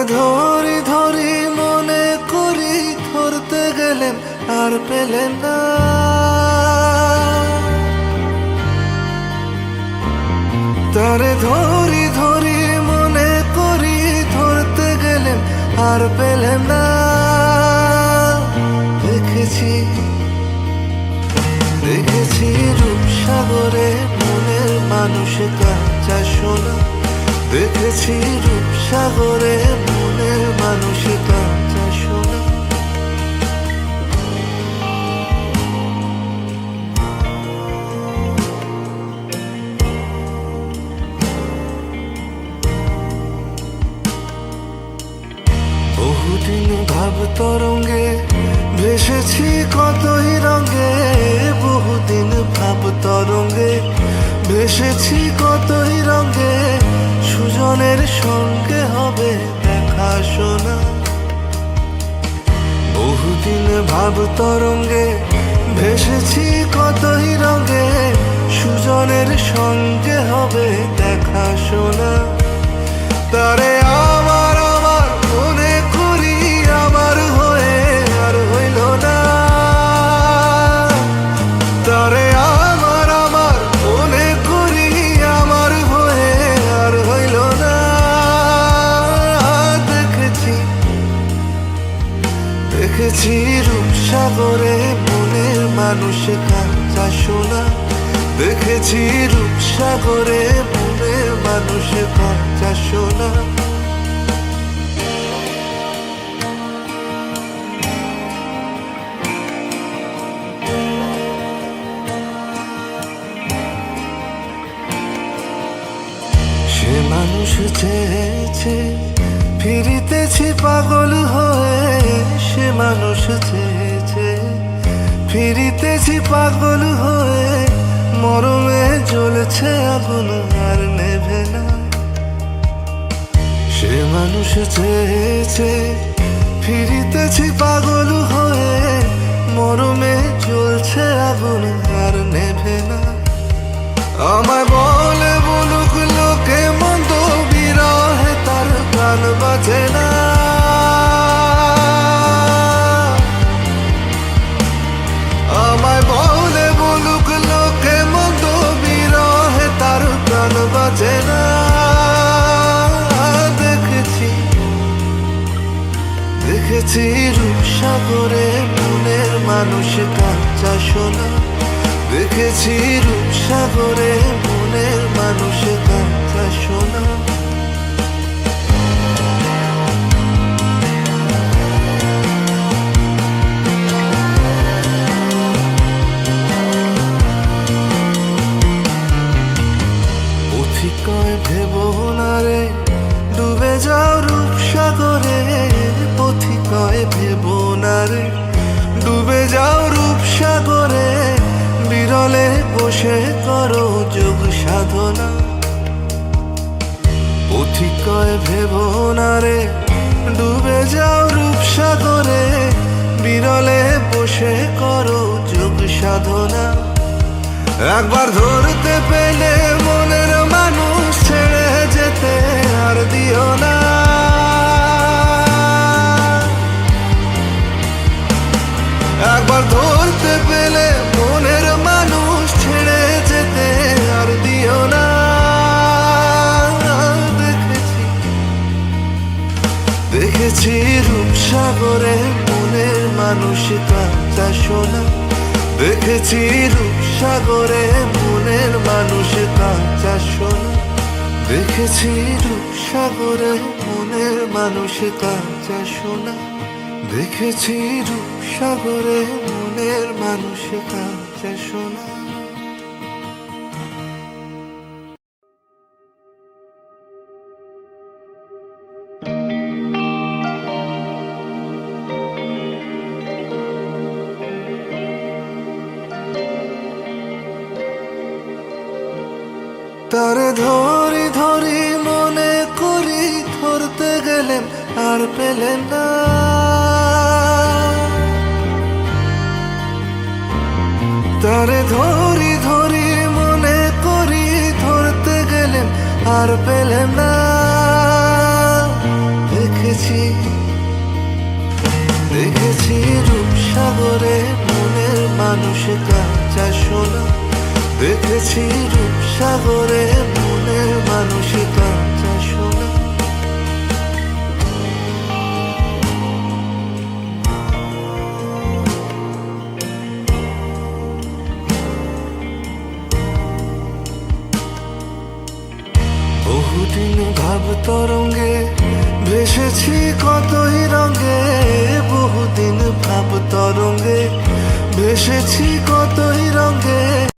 তারে ধরি ধরি মনে করি, ধরতে গেলেন আর পেলেন না। তারে ধরি ধরি মনে করি, ধরতে গেলেন আর পেলেন না। দেখেছি দেখেছি রূপসাগরে মনের মানুষ কাঁচা সোনা। দেখেছি রূপসাগরে মনের মানুষ কাঁচা সোনা। বহুদিন ভাব তরঙ্গে ভেসেছি কতই রঙে। বহুদিন ভাব তরঙ্গে ভেসেছি কতই রঙে। সুজনের সঙ্গে হবে দেখা শোনা। বহুদিন ভাব তরঙ্গে ভেসেছি কতই রঙে। সুজনের সঙ্গে হবে দেখা শোনা। তারে আমার আমার মনে করি, আমার হয়ে আর হইল না। তারে আমার আমার মনে করি, আমার হয়ে আর হইল না। দেখেছি দেখেছি রূপসাগরে মনের মানুষ কাঁচা সোনা। দেখেছি রূপসাগরে মনের মানুষ কাঁচা সোনা। সে মানুষ চেয়েছে ফিরিতেছি পাগল হয়ে। সে মানুষ চেয়েছে ফিরিতেছি পাগল হয়ে। মরমে জ্বলছে আগুন আর নেভে না। সে মানুষ চেয়েছে ফিরিতেছি পাগল হয়ে। মরমে জ্বলছে আগুন আর নেভে না। আমায় বলে বলুক লোকে মন্দ, বিরহে তার প্রাণ বাজে না। আমায় বলে বলুক লোকে মন্দ, বিরহে তার প্রাণ বাজে না। দেখেছি দেখেছি রূপসাগরে মনের মানুষ কাঁচা সোনা। দেখেছি রূপসাগরে মনের মানুষ কাঁচা সোনা। পথিকয় ভেবো না রে ডুবে যাও রূপসাগরে। পথিকয় ভেবো না রে ডুবে যাও রূপসাগরে। বিরলে বসে করো যোগ সাধনা। পথিকয় ভেবো না রে ডুবে যাও রূপসাগরে। বিরলে বসে করো যোগ সাধনা। একবার ধরতে পেলে মনের মানুষ ছেড়ে যেতে আর দিও না। একবার ধরতে পেলে মনের মানুষ ছেড়ে যেতে আর দিও না। দেখেছি দেখেছি রূপসাগরে মনের মানুষ কাঁচা সোনা। দেখেছি রূপসাগরে মনের মানুষ কাঁচা সোনা। দেখেছি রূপসাগরে মনের মানুষ কাঁচা সোনা। দেখেছি রূপসাগরে মনের মানুষ কাঁচা সোনা। তারে ধরি ধরি মনে করি, ধরতে গেলেন আর পেলেন না। তারে ধরি ধরি মনে করি, ধরতে গেলেন আর পেলেন না। দেখেছি মানুষ কাঁচা সোনা, দেখেছি রূপসাগরে মনের মানুষ কাঁচা সোনা। বহুদিন ভাব তরঙ্গে ভেসেছি কতই রঙে, বহুদিন ভাব তরঙ্গে ভেসেছি